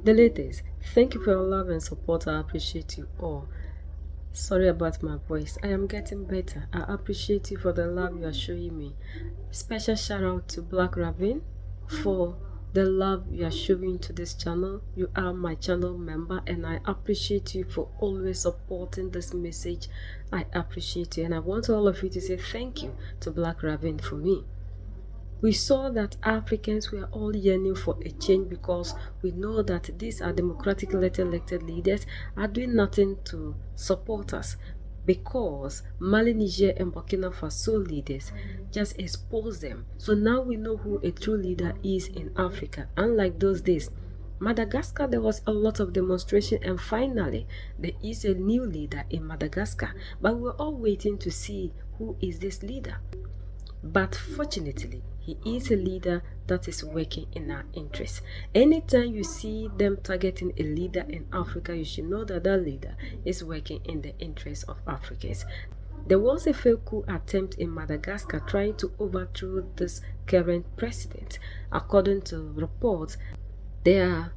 The ladies, thank you for your love and support. I appreciate you all. Sorry about my voice. I am getting better. I appreciate you for the love you are showing me. Special shout out to Black Raven for the love you are showing to this channel. You are my channel member and I appreciate you for always supporting this message. I appreciate you and I want all of you to say thank you to Black Raven for me. We saw that Africans were all yearning for a change because we know that these are democratically elected leaders are doing nothing to support us because Mali, Niger and Burkina Faso leaders just expose them. So now we know who a true leader is in Africa. Unlike those days, Madagascar, there was a lot of demonstration and finally there is a new leader in Madagascar. But we're all waiting to see who is this leader. But fortunately, he is a leader that is working in our interest. Anytime you see them targeting a leader in Africa, you should know that that leader is working in the interest of Africans. There was a failed coup attempt in Madagascar trying to overthrow this current president. According to reports, there are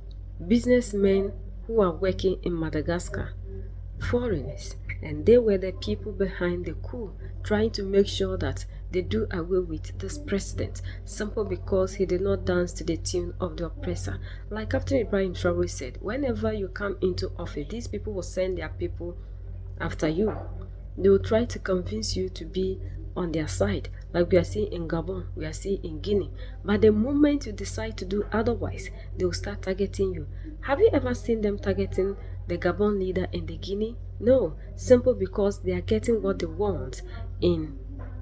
businessmen who are working in Madagascar, foreigners, and they were the people behind the coup, trying to make sure that they do away with this president, simply because he did not dance to the tune of the oppressor. Like Captain Ibrahim Traore said, whenever you come into office, these people will send their people after you. They will try to convince you to be on their side, like we are seeing in Gabon, we are seeing in Guinea. But the moment you decide to do otherwise, they will start targeting you. Have you ever seen them targeting the Gabon leader in the Guinea? No, simply because they are getting what they want in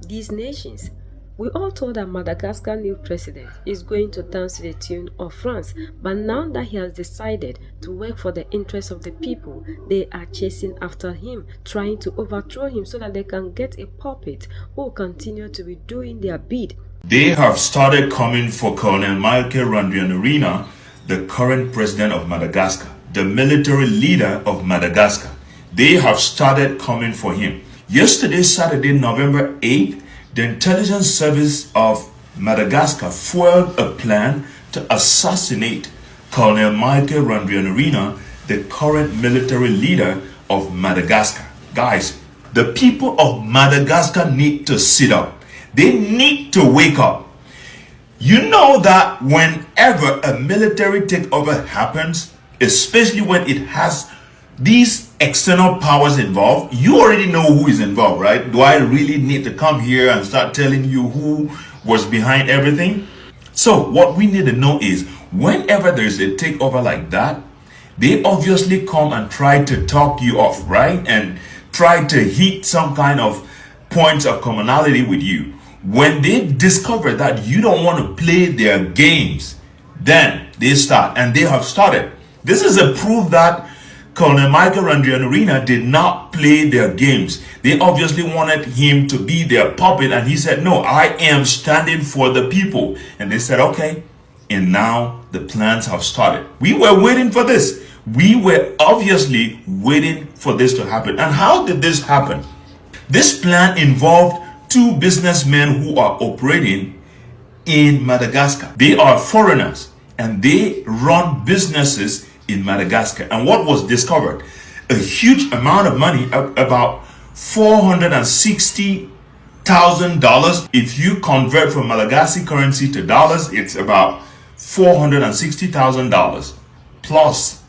these nations. We all thought that Madagascar new president is going to dance to the tune of France, but now that he has decided to work for the interests of the people, they are chasing after him, trying to overthrow him so that they can get a puppet who will continue to be doing their bid. They have started coming for Colonel Michael Randrianarina, the current president of Madagascar, the military leader of Madagascar. They have started coming for him. Yesterday, Saturday, November 8th, the intelligence service of Madagascar foiled a plan to assassinate Colonel Michael Randrianarina, the current military leader of Madagascar. Guys, the people of Madagascar need to sit up. They need to wake up. You know that whenever a military takeover happens, especially when it has these external powers involved, you already know who is involved, right? Do I really need to come here and start telling you who was behind everything? So what we need to know is whenever there's a takeover like that, they obviously come and try to talk you off, right? And try to hit some kind of points of commonality with you. When they discover that you don't want to play their games, then they start, and they have started. This is a proof that Colonel Michael Randrianarina did not play their games. They obviously wanted him to be their puppet, and he said, no, I am standing for the people. And they said, okay. And now the plans have started. We were waiting for this. We were obviously waiting for this to happen. And how did this happen? This plan involved two businessmen who are operating in Madagascar. They are foreigners and they run businesses in Madagascar. And what was discovered? A huge amount of money, about $460,000. If you convert from Malagasy currency to dollars, it's about $460,000 plus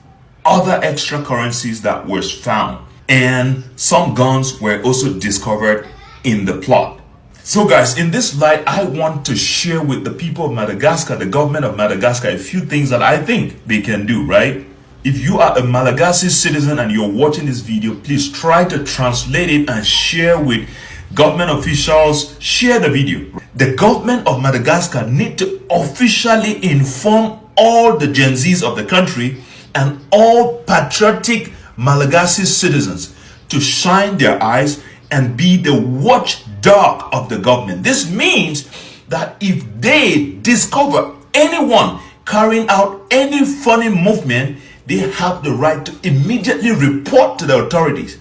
other extra currencies that was found. And some guns were also discovered in the plot. So guys, in this light, I want to share with the people of Madagascar, the government of Madagascar, a few things that I think they can do, right? If you are a Malagasy citizen and you're watching this video, please try to translate it and share with government officials. Share the video. The government of Madagascar need to officially inform all the Gen Zs of the country and all patriotic Malagasy citizens to shine their eyes and be the watchdog of the government. This means that if they discover anyone carrying out any funny movement, they have the right to immediately report to the authorities.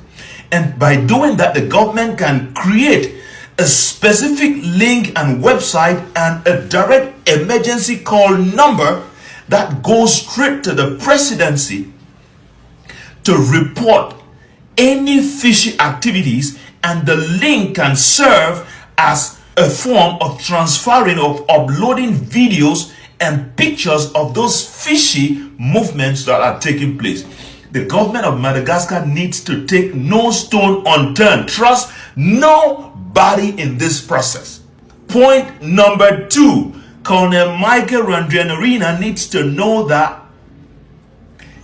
And by doing that, the government can create a specific link and website and a direct emergency call number that goes straight to the presidency to report any fishy activities, and the link can serve as a form of transferring of uploading videos and pictures of those fishy movements that are taking place. The government of Madagascar needs to take no stone unturned. Trust nobody in this process. Point number 2, Colonel Michael Randrianarina needs to know that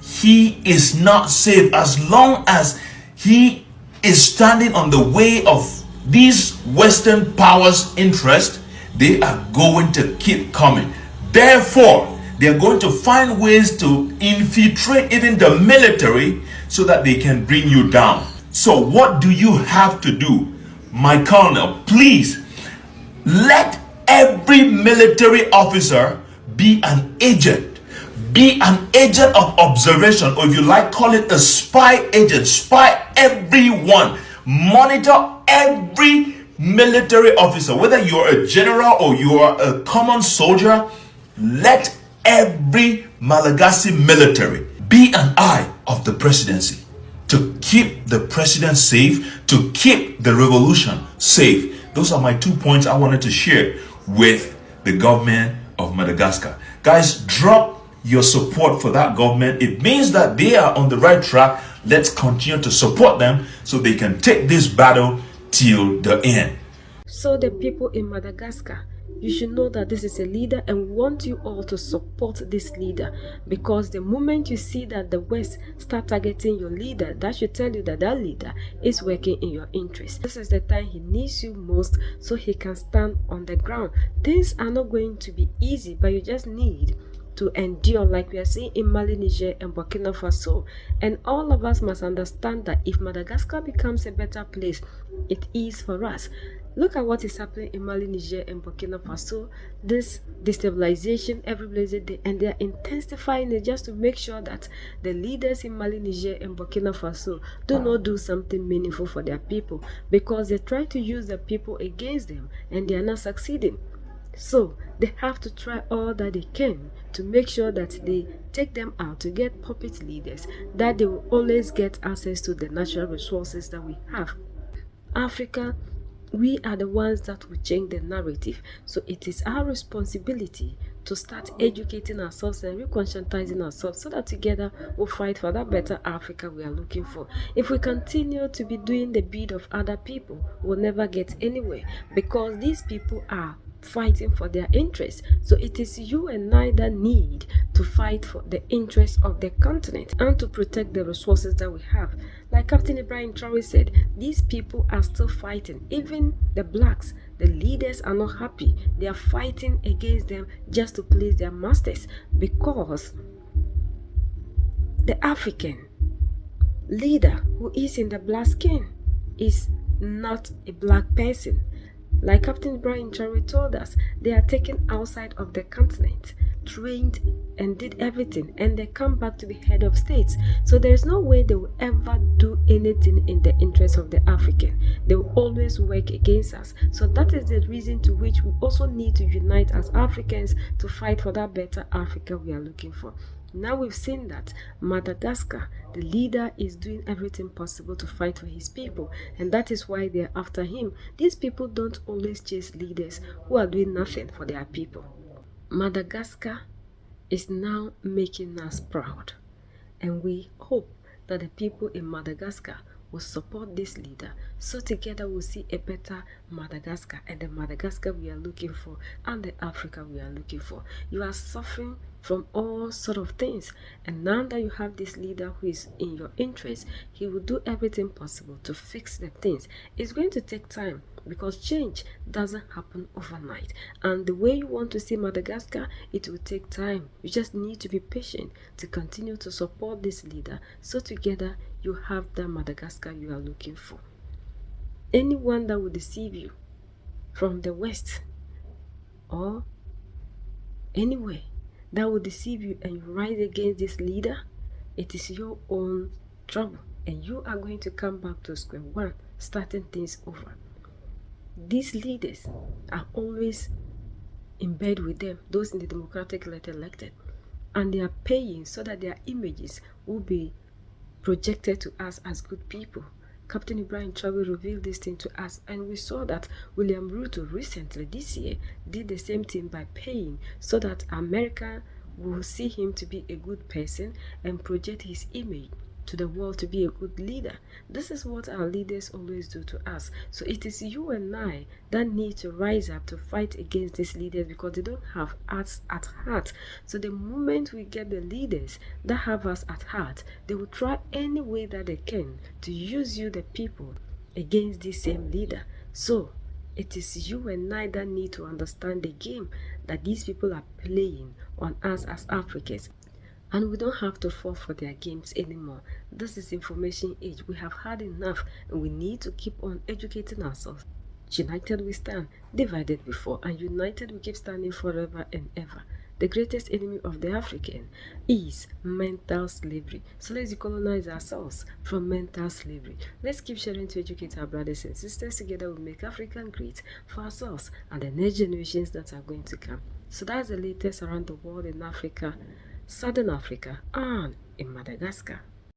he is not safe as long as he is standing on the way of these Western powers' interest. They are going to keep coming. Therefore, they are going to find ways to infiltrate even the military so that they can bring you down. So what do you have to do, my colonel? Please let every military officer be an agent. Be an agent of observation, or if you like, call it a spy agent. Spy everyone. Monitor every military officer, whether you're a general or you are a common soldier. Let every Malagasy military be an eye of the presidency to keep the president safe, to keep the revolution safe. Those are my 2 points I wanted to share with the government of Madagascar. Guys, drop your support for that government. It means that they are on the right track. Let's continue to support them so they can take this battle till the end. So the people in Madagascar, you should know that this is a leader, and we want you all to support this leader, because the moment you see that the West start targeting your leader, that should tell you that that leader is working in your interest. This is the time he needs you most so he can stand on the ground. Things are not going to be easy, but you just need to endure, like we are seeing in Mali, Niger, and Burkina Faso. And all of us must understand that if Madagascar becomes a better place, it is for us. Look at what is happening in Mali, Niger, and Burkina Faso. This destabilization every blessed day, and they are intensifying it just to make sure that the leaders in Mali, Niger, and Burkina Faso do not do something meaningful for their people, because they try to use the people against them and they are not succeeding. So they have to try all that they can to make sure that they take them out to get puppet leaders, that they will always get access to the natural resources that we have. Africa, we are the ones that will change the narrative. So it is our responsibility to start educating ourselves and reconscientizing ourselves so that together we'll fight for that better Africa we are looking for. If we continue to be doing the bid of other people, we'll never get anywhere, because these people are fighting for their interests. So it is you and I that need to fight for the interests of the continent and to protect the resources that we have. Like Captain Ibrahim Traore said, these people are still fighting. Even the blacks, the leaders are not happy. They are fighting against them just to please their masters, because the African leader who is in the black skin is not a black person. Like Captain Ibrahim Traore told us, they are taken outside of the continent, trained and did everything, and they come back to be head of states. So there is no way they will ever do anything in the interest of the African. They will always work against us. So that is the reason to which we also need to unite as Africans to fight for that better Africa we are looking for. Now we've seen that Madagascar, the leader, is doing everything possible to fight for his people, and that is why they're after him. These people don't always chase leaders who are doing nothing for their people. Madagascar is now making us proud, and we hope that the people in Madagascar will support this leader, so together we'll see a better Madagascar, and the Madagascar we are looking for, and the Africa we are looking for. You are suffering from all sort of things, and now that you have this leader who is in your interest, he will do everything possible to fix the things. It's going to take time, because change doesn't happen overnight, and the way you want to see Madagascar, it will take time. You just need to be patient to continue to support this leader, so together you have the Madagascar you are looking for. Anyone that will deceive you from the West or anywhere that will deceive you and you rise against this leader, it is your own trouble, and you are going to come back to square one, starting things over. These leaders are always in bed with them, those in the democratic elected, and they are paying so that their images will be projected to us as good people. Captain Ibrahim Traore revealed this thing to us, and we saw that William Ruto recently this year did the same thing by paying so that America will see him to be a good person and project his image to the world to be a good leader. This is what our leaders always do to us. So it is you and I that need to rise up to fight against these leaders because they don't have us at heart. So the moment we get the leaders that have us at heart, they will try any way that they can to use you, the people, against this same leader. So it is you and I that need to understand the game that these people are playing on us as Africans. And we don't have to fall for their games anymore. This is information age. We have had enough and we need to keep on educating ourselves. United we stand, divided we fall, and united we keep standing forever and ever. The greatest enemy of the African is mental slavery. So let's decolonize ourselves from mental slavery. Let's keep sharing to educate our brothers and sisters. Together we make Africa great for ourselves and the next generations that are going to come. So that's the latest around the world in Africa, Southern Africa, and in Madagascar.